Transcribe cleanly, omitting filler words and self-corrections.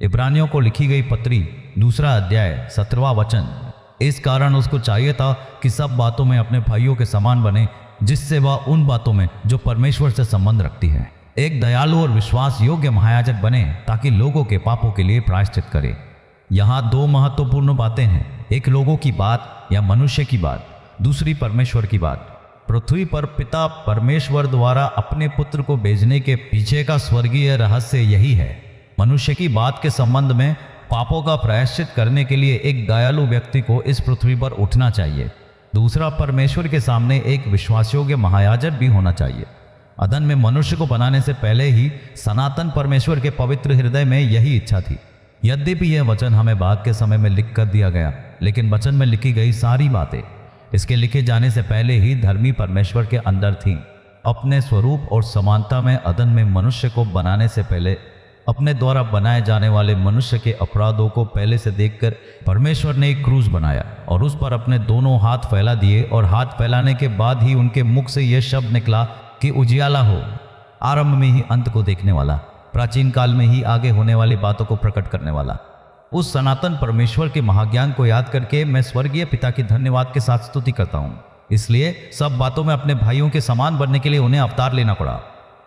इब्रानियों को लिखी गई पत्री 2 अध्याय 17वां वचन। इस कारण उसको चाहिए था कि सब बातों में अपने भाइयों के समान बने, जिससे वह उन बातों में जो परमेश्वर से संबंध रखती है एक दयालु और विश्वास योग्य महायाजक बने, ताकि लोगों के पापों के लिए प्रायश्चित करे। यहाँ 2 महत्वपूर्ण बातें हैं, एक लोगों की बात या मनुष्य की बात, दूसरी परमेश्वर की बात। पृथ्वी पर पिता परमेश्वर द्वारा अपने पुत्र को भेजने के पीछे का स्वर्गीय रहस्य यही है। मनुष्य की बात के संबंध में पापों का प्रायश्चित करने के लिए एक दयालु व्यक्ति को इस पृथ्वी पर उठना चाहिए। दूसरा, परमेश्वर के सामने एक विश्वासयोग्य महायाजक भी होना चाहिए। अदन में मनुष्य को बनाने से पहले ही सनातन परमेश्वर के पवित्र हृदय में यही इच्छा थी। यद्यपि यह वचन हमें बाद के समय में लिख कर दिया गया, लेकिन वचन में लिखी गई सारी बातें इसके लिखे जाने से पहले ही धर्मी परमेश्वर के अंदर थीं। अपने स्वरूप और समानता में अदन में मनुष्य को बनाने से पहले अपने द्वारा बनाए जाने वाले मनुष्य के अपराधों को पहले से देखकर परमेश्वर ने एक क्रूस बनाया और उस पर अपने दोनों हाथ फैला दिए, और हाथ फैलाने के बाद ही उनके मुख से यह शब्द निकला कि उजियाला हो। आरंभ में ही अंत को देखने वाला, प्राचीन काल में ही आगे होने वाली बातों को प्रकट करने वाला। उस सनातन परमेश्वर के महाज्ञान को याद करके मैं स्वर्गीय पिता की धन्यवाद के साथ स्तुति करता हूँ। इसलिए सब बातों में अपने भाइयों के समान बनने के लिए उन्हें अवतार लेना पड़ा।